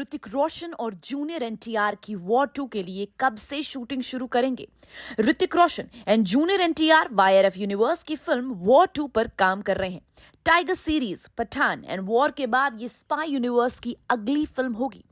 ऋतिक रोशन और जूनियर एनटीआर की वॉर 2 के लिए कब से शूटिंग शुरू करेंगे? Hrithik Roshan and junior NTR YRF universe की फिल्म वॉर 2 पर काम कर रहे हैं। Tiger series, Pathaan and War के बाद ये स्पाई यूनिवर्स की अगली फिल्म होगी।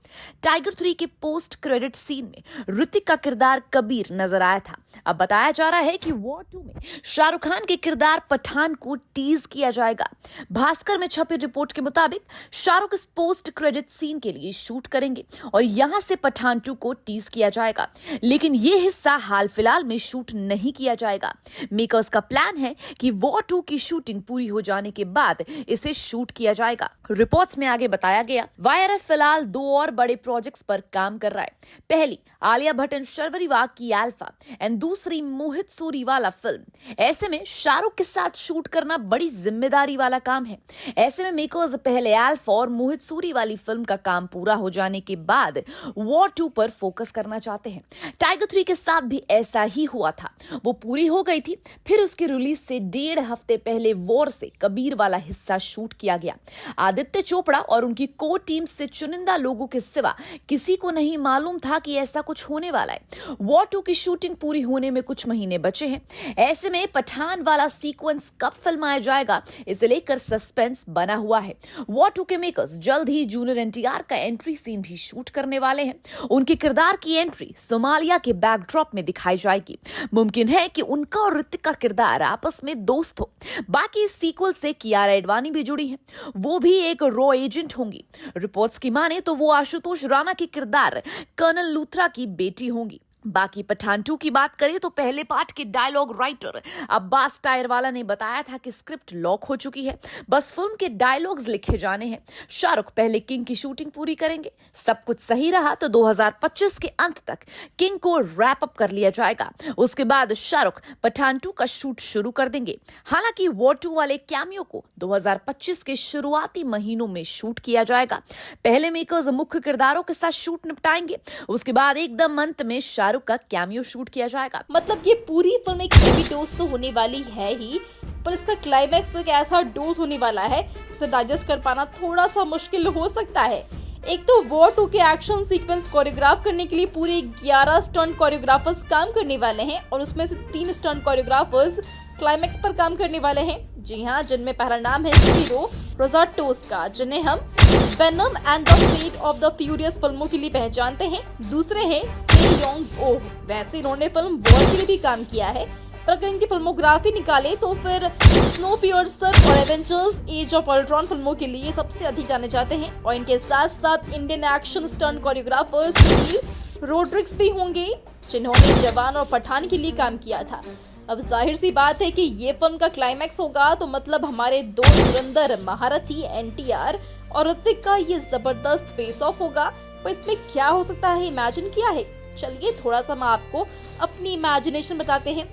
टाइगर 3 के पोस्ट क्रेडिट सीन में ऋतिक का किरदार कबीर नजर आया था। अब बताया जा रहा है कि वॉर 2 में शाहरुख खान के किरदार पठान को टीज किया जाएगा। भास्कर में छपी रिपोर्ट के मुताबिक शाहरुख इस पोस्ट क्रेडिट सीन के लिए शूट करेंगे और यहां से पठान 2 को टीज किया जाएगा, लेकिन ये हिस्सा हाल फिलहाल में शूट नहीं किया जाएगा। मेकर्स का प्लान है कि वॉर 2 की शूटिंग पूरी हो जाने के बाद इसे शूट किया जाएगा। रिपोर्ट्स में आगे बताया गया, वाईआरएफ फिलहाल 2 और बड़े प्रोजेक्ट्स पर काम कर रहा है। पहली आलिया भट्ट एंड शर्वरी वाघ की अल्फा एंड दूसरी मोहित सूरी वाला फिल्म। ऐसे में शाहरुख के साथ शूट करना बड़ी जिम्मेदारी वाला काम है। ऐसे में मेकर्स पहले अल्फा और मोहित सूरी वाली फिल्म का काम पूरा हो जाने के बाद वॉर 2 पर फोकस करना चाहते हैं। टाइगर 3 के साथ भी ऐसा ही हुआ था, वो पूरी हो गई थी, फिर उसकी रिलीज से 1.5 हफ्ते पहले वॉर से कबीर वाला हिस्सा शूट किया गया। आदित्य चोपड़ा और उनकी को टीम से चुनिंदा लोगों के सिवा किसी को नहीं मालूम था कि ऐसा कुछ होने वाला है। वॉर 2 की शूटिंग पूरी होने में कुछ महीने बचे हैं। ऐसे में पठान वाला सीक्वेंस कब फिल्माया जाएगा, इसे लेकर सस्पेंस बना हुआ है। वॉर 2 के मेकर्स जल्द ही जूनियर एनटीआर का एंट्री सीन भी शूट करने वाले हैं। उनके किरदार की एंट्री सोमालिया के बैकड्रॉप में दिखाई जाएगी। मुमकिन है कि उनका और ऋतिक का किरदार आपस में दोस्त हो। बाकी इस सीक्वल से कियारा एडवाणी भी जुड़ी है, वो भी एक रॉ एजेंट होंगी। रिपोर्ट्स की माने तो वो आशुतोष राणा की किरदार कर्नल लूथरा की बेटी होंगी। बाकी पठान 2 की बात करें तो पहले पार्ट के डायलॉग राइटर अब्बास टायरवाला ने बताया था कि स्क्रिप्ट लॉक हो चुकी है, बस फिल्म के डायलॉग्स लिखे जाने हैं। शाहरुख पहले किंग की शूटिंग पूरी करेंगे। सब कुछ सही रहा तो 2025 के अंत तक किंग को रैप अप कर लिया जाएगा। उसके बाद शाहरुख पठान 2 का शूट शुरू कर देंगे। हालांकि वॉर 2 वाले कैमियो को 2025 के शुरुआती महीनों में शूट किया जाएगा। पहले मेकर्स मुख्य किरदारों के साथ शूट निपटाएंगे, उसके बाद एकदम अंत में शाहरुख का कैमियो शूट किया जाएगा। मतलब ये पूरी फिल्म एक हेवी डोज तो होने वाली है ही, पर इसका क्लाइमैक्स तो एक ऐसा डोज होने वाला है जिसे डाइजेस्ट कर पाना थोड़ा सा मुश्किल हो सकता है। एक तो वॉर 2 के एक्शन सीक्वेंस कोरियोग्राफ करने के लिए पूरे 11 स्टंट कोरियोग्राफर्स काम करने वाले हैं और उसमें से 3 स्टंट कोरियोग्राफर्स क्लाइमैक्स पर काम करने वाले हैं। जी हाँ, जिनमें पहला नाम है स्पिरो रोजाटोस का, जिन्हें हम Venom and The Fate of the Furious फिल्मों के लिए पहचानते हैं। दूसरे हैं से योंग ओ, वैसे इन्होंने फिल्म वॉर के लिए भी काम किया है, पर अगर इनकी फिल्मोग्राफी निकाले तो फिर स्नोपियर्सर और एवेंजर्स एज ऑफ अल्ट्रॉन फिल्मों के लिए सबसे अधिक जाने जाते हैं। और इनके साथ साथ Indian action stunt choreographer Sunil Rodrigues भी होंगे, जिन्होंने जवान और पठान के लिए काम किया था। अब जाहिर सी बात है कि ये फिल्म का क्लाइमैक्स होगा तो मतलब हमारे दो धुरंधर महारथी एनटीआर और ऋतिक का ये जबरदस्त फेस ऑफ होगा। पर इसमें क्या हो सकता है, इमेजिन किया है? चलिए थोड़ा सा हम आपको अपनी इमेजिनेशन बताते हैं।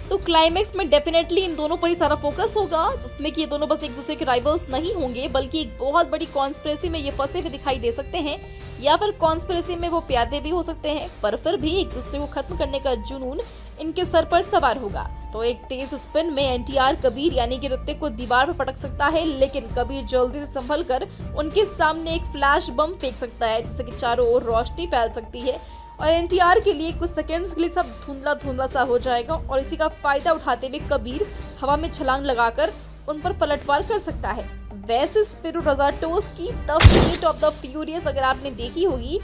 तो क्लाइमैक्स में डेफिनेटली इन दोनों पर ही सारा फोकस होगा, जिसमें कि ये दोनों बस एक दूसरे के राइवल्स नहीं होंगे, बल्कि एक बहुत बड़ी कॉन्स्पिरेसी में ये फंसे हुए दिखाई दे सकते हैं, या फिर कॉन्स्पिरेसी में वो प्यादे भी हो सकते हैं, पर फिर भी एक दूसरे को खत्म करने का जुनून इनके सर पर सवार होगा। तो एक तेज स्पिन में एनटीआर कबीर यानी कि ऋतिक को दीवार पर पटक सकता है, लेकिन कबीर जल्दी से संभल कर उनके सामने एक फ्लैश बम फेंक सकता है, जिससे कि चारों ओर रोशनी फैल सकती है और एनटीआर के लिए कुछ सेकंड्स के लिए सब धुंधला धुंधला सा हो जाएगा। और इसी का फायदा उठाते हुए कबीर हवा में छलांग लगाकर उन पर पलटवार कर सकता है। वैसे स्पिरो रोजाटोस की The Fate of the Furious अगर आपने देखी होगी,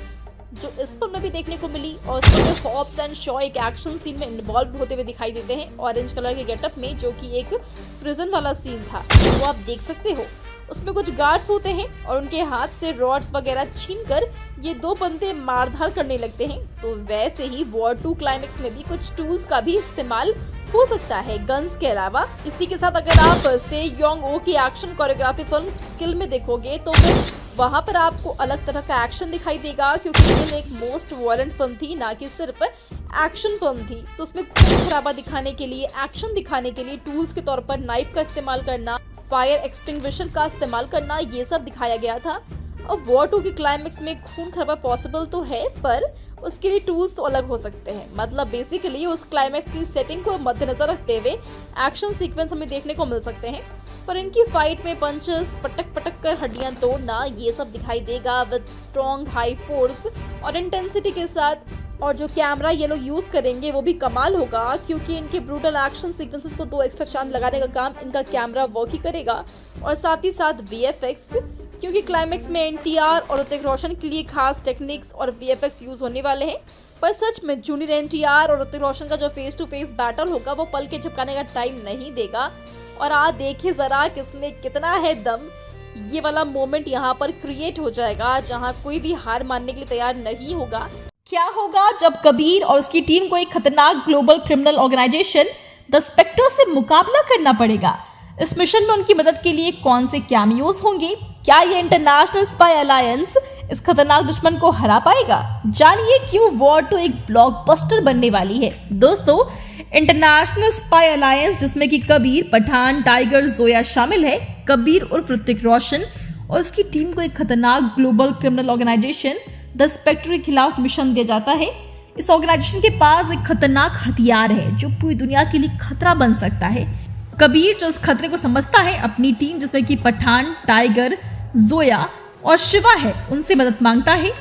जो इस फिल्म में भी देखने को मिली, और उसमें हॉब्स एंड शॉ एक एक्शन सीन में इन्वॉल्व होते हुए दिखाई देते हैं ऑरेंज कलर के गेटअप में, जो कि एक प्रिजन वाला सीन था, वो आप देख सकते हो। उसमें कुछ गार्ड्स होते हैं और उनके हाथ से रॉड्स वगैरह छीनकर ये दो बंदे मारधार करने लगते हैं। तो वैसे ही वॉर 2 क्लाइमैक्स में भी कुछ टूल्स का भी इस्तेमाल हो सकता है गन्स के अलावा। इसी के साथ अगर आप से योंग ओ की एक्शन कोरियोग्राफी फिल्म किल में देखोगे तो फिर वहाँ पर आपको अलग तरह का एक्शन दिखाई देगा, क्योंकि किल एक मोस्ट वायलेंट फिल्म थी, ना कि सिर्फ एक्शन फिल्म थी। तो उसमें खून खराबा दिखाने के लिए, एक्शन दिखाने के लिए टूल्स के तौर पर नाइफ का इस्तेमाल करना, फायर एक्सटिंग्विशर का इस्तेमाल करना, ये सब दिखाया गया था। अब वॉर 2 के क्लाइमैक्स में खून खराबा पॉसिबल तो है, पर उसके लिए टूल्स तो अलग हो सकते हैं। मतलब बेसिकली उस क्लाइमैक्स की सेटिंग को मद्देनजर रखते हुए एक्शन सीक्वेंस हमें देखने को मिल सकते हैं, पर इनकी फाइट में पंचेस, पटक पटक कर हड्डियां तोड़ना, ये सब दिखाई देगा विद स्ट्रॉन्ग हाई फोर्स और इंटेंसिटी के साथ। और जो कैमरा ये लोग यूज करेंगे वो भी कमाल होगा, क्योंकि इनके ब्रूटल एक्शन सीक्वेंसेस को 2 एक्स्ट्रा चांद लगाने का काम इनका कैमरा वर्क ही करेगा। और साथ ही साथ VFX, क्योंकि क्लाइमैक्स में NTR और ऋतिक रोशन के लिए खास टेक्निक्स और VFX यूज होने वाले हैं। पर सच में जूनियर NTR और ऋतिक रोशन का जो फेस टू फेस बैटल होगा वो पल के झपकाने का टाइम नहीं देगा। और आज देखिए जरा किसमें कितना है दम। ये वाला मोमेंट यहाँ पर क्रिएट हो जाएगा जहाँ कोई भी हार मानने के लिए तैयार नहीं होगा। क्या होगा जब कबीर और उसकी टीम को एक खतरनाक global criminal organisation the Spectre से मुकाबला करना पड़ेगा। इस मिशन में उनकी मदद के लिए कौन से कैमियोज होंगे? क्या ये इंटरनेशनल स्पाई अलायंस इस खतरनाक दुश्मन को हरा पाएगा? जानिए क्यों वॉर 2 एक ब्लॉकबस्टर बनने वाली है। दोस्तों, इंटरनेशनल स्पाई अलायंस जिसमें कि कबीर, पठान, टाइगर, जोया शामिल है। कबीर उर्फ ऋतिक रोशन और उसकी टीम को एक खतरनाक global criminal organisation the Spectre के खिलाफ मिशन दिया जाता है। इस ऑर्गेनाइजेशन के पास एक खतरनाक हथियार है जो पूरी दुनिया के लिए खतरा बन सकता है। कबीर जो इस खतरे को समझता है, अपनी टीम जिसमें कि पठान, टाइगर, जोया और शिवा है, उनसे मदद मांगता है।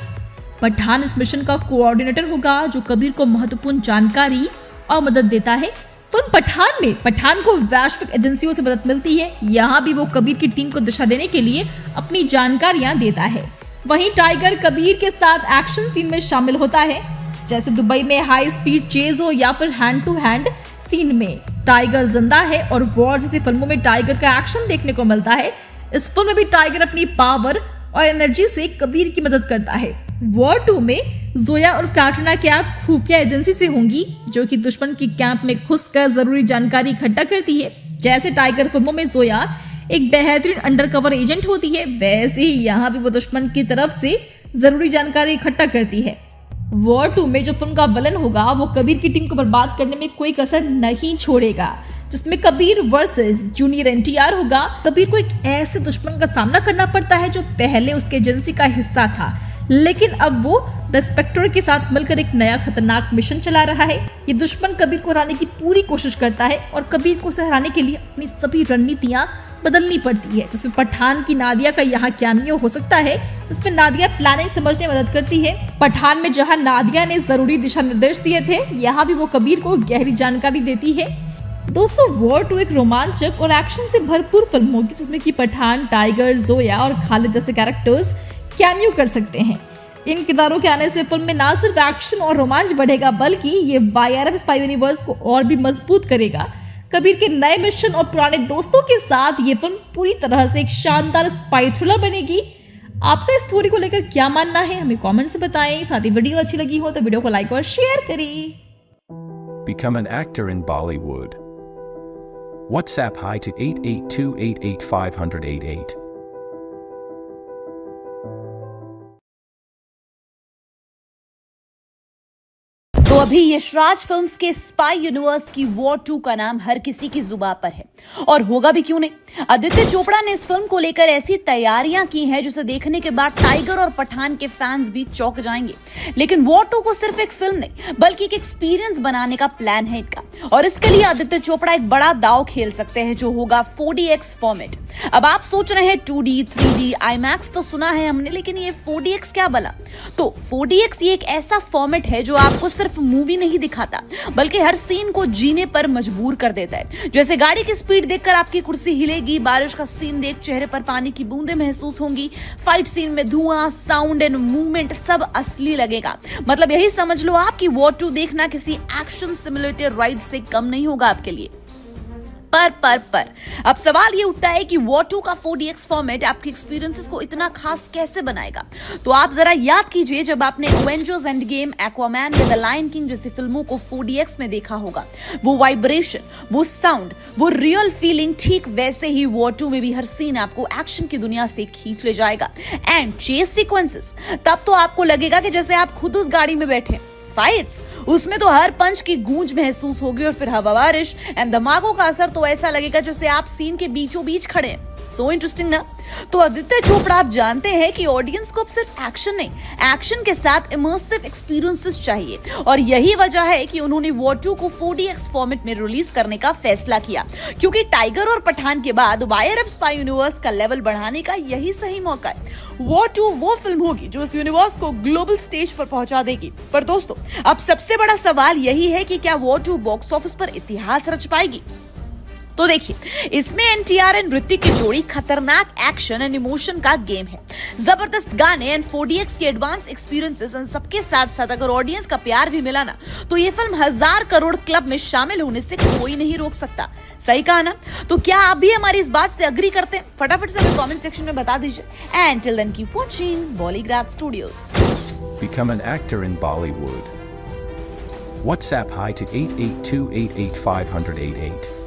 पठान इस मिशन का कोऑर्डिनेटर होगा जो कबीर को महत्वपूर्ण जानकारी और मदद देता है। फिल्म पठान में पठान को वैश्विक एजेंसियों से मदद मिलती है। यहाँ भी वो कबीर की टीम को दिशा देने के लिए अपनी जानकारियां देता है। वहीं टाइगर कबीर के साथ एक्शन सीन में शामिल होता है, जैसे दुबई में हाई स्पीड चेज हो या फिर हैंड टू हैंड सीन में। टाइगर जिंदा है और वॉर जैसी फिल्मों में टाइगर का एक्शन देखने को मिलता है। इस फिल्म में भी टाइगर अपनी पावर और एनर्जी से कबीर की मदद करता है। वॉर 2 में जोया और कैटरीना कैफ खुफिया एजेंसी से होंगी जो कि दुश्मन के कैंप में घुसकर जरूरी जानकारी इकट्ठा करती है। जैसे टाइगर फिल्मों में जोया एक बेहतरीन अंडरकवर एजेंट होती है, वैसे ही यहाँ भी वो दुश्मन की तरफ से जरूरी जानकारी इकट्ठा करती है। वॉर 2 में जो फिल्म का विलन होगा वो कबीर की टीम को बर्बाद करने में कोई कसर नहीं छोड़ेगा, जिसमें कबीर वर्सेस जूनियर NTR होगा। कबीर को एक ऐसे दुश्मन का सामना करना पड़ता है जो पहले उसके एजेंसी का हिस्सा था, लेकिन अब वो द स्पेक्टर के साथ मिलकर एक नया खतरनाक मिशन चला रहा है। ये दुश्मन कबीर को हराने की पूरी कोशिश करता है और कबीर को हराने के लिए अपनी सभी रणनीतियां बदलनी पड़ती है, जिसमें पठान की नादिया का यहाँ कैमियो हो सकता है, जिसमें नादिया प्लानिंग समझने में मदद करती है। पठान में जहाँ नादिया ने जरूरी दिशा निर्देश दिए थे, यहाँ भी वो कबीर को गहरी जानकारी देती है। दोस्तों, वॉर 2 एक रोमांचक और एक्शन से भरपूर फिल्म होगी जिसमें कि पठान, टाइगर, जोया और खालिद जैसे कैरेक्टर्स कैमियो कर सकते हैं। इन किरदारों के आने से फिल्म में ना सिर्फ एक्शन और रोमांच बढ़ेगा, बल्कि ये YRF स्पाई यूनिवर्स को और भी मजबूत करेगा। कबीर के नए मिशन और पुराने दोस्तों के साथ ये फिल्म पूरी तरह से एक शानदार स्पाई थ्रिलर बनेगी। आपका इस स्टोरी को लेकर क्या मानना है, हमें कमेंट से बताएं। साथ ही वीडियो अच्छी लगी हो तो वीडियो को लाइक और शेयर करें। Become an actor in Bollywood. WhatsApp hi to 8828850088. तो अभी यशराज फिल्म्स के स्पाई यूनिवर्स की वॉर 2 का नाम हर किसी की जुबान पर है, और होगा भी क्यों नहीं। आदित्य चोपड़ा ने इस फिल्म को लेकर ऐसी तैयारियां की हैं जिसे देखने के बाद टाइगर और पठान के फैंस भी चौंक जाएंगे। लेकिन वॉर 2 को सिर्फ एक फिल्म नहीं बल्कि एक एक्सपीरियंस बनाने का प्लान है इनका, और इसके लिए आदित्य चोपड़ा एक बड़ा दांव खेल सकते हैं जो होगा 4DX फॉर्मेट। अब आप सोच रहे हैं 2D, 3D, IMAX तो सुना है हमने, लेकिन ये 4DX क्या भला? तो 4DX ये एक ऐसा फॉर्मेट है जो आपको सिर्फ मूवी नहीं दिखाता बल्कि हर सीन को जीने पर मजबूर कर देता है। जैसे गाड़ी की स्पीड देखकर आपकी कुर्सी हिलेगी, बारिश का सीन देख चेहरे पर पानी की बूंदें महसूस होंगी, फाइट सीन में धुआं, साउंड एंड मूवमेंट सब असली लगेगा। मतलब यही समझ लो आप कि वॉर 2 देखना किसी एक्शन सिमुलेटर राइड से कम नहीं होगा आपके लिए। पर अब सवाल ये उठता है कि वॉर 2 का 4DX फॉर्मेट आपके एक्सपीरियंसेस को इतना खास कैसे बनाएगा। तो आप जरा याद कीजिए जब आपने एवेंजर्स एंड गेम, एक्वामैन या द लायन किंग जैसी फिल्मों को 4DX में देखा होगा। वो वाइब्रेशन, वो साउंड, वो रियल फीलिंग, ठीक वैसे ही वॉर 2 में भी हर सीन आपको एक्शन की दुनिया से खींच ले जाएगा। एंड चेस सीक्वेंसेस, तब तो आपको लगेगा कि जैसे आप खुद उस गाड़ी में बैठे। फाइट्स, उसमें तो हर पंच की गूंज महसूस होगी, और फिर हवा बारिश एंड धमाकों का असर तो ऐसा लगेगा जैसे आप सीन के बीचों बीच खड़े हैं। सो इंटरेस्टिंग ना। तो आदित्य चोपड़ा आप जानते हैं कि ऑडियंस को अब सिर्फ एक्शन नहीं, एक्शन के साथ इमर्सिव एक्सपीरियंसेस चाहिए, और यही वजह है कि उन्होंने वॉर 2 को 4DX फॉर्मेट में रिलीज करने का फैसला किया, क्योंकि टाइगर और पठान के बाद वाईआरएफ स्पाई यूनिवर्स का लेवल बढ़ाने का यही सही मौका है। वॉर 2 वो फिल्म होगी जो इस यूनिवर्स को ग्लोबल स्टेज पर पहुंचा देगी। पर दोस्तों, अब सबसे बड़ा सवाल यही है कि क्या वॉर 2 बॉक्स ऑफिस पर इतिहास रच पाएगी? तो देखिए, इसमें एनटीआर एंड ऋतिक की जोड़ी खतरनाक एक्शन एंड इमोशन का गेम है। जबरदस्त गाने एंड 4DX के एडवांस एक्सपीरियंसेस एंड सबके साथ साथ अगर ऑडियंस का प्यार भी मिला ना, तो ये फिल्म 1000 करोड़ क्लब में शामिल होने से कोई नहीं रोक सकता। सही कहा ना? तो क्या आप भी हमारी इस बात से अग्री करते हैं? फटाफट से हमें कमेंट सेक्शन में बता दीजिए। And till then keep watching Bollygraph Studios. Become an actor in Bollywood. WhatsApp hi to 8828850088.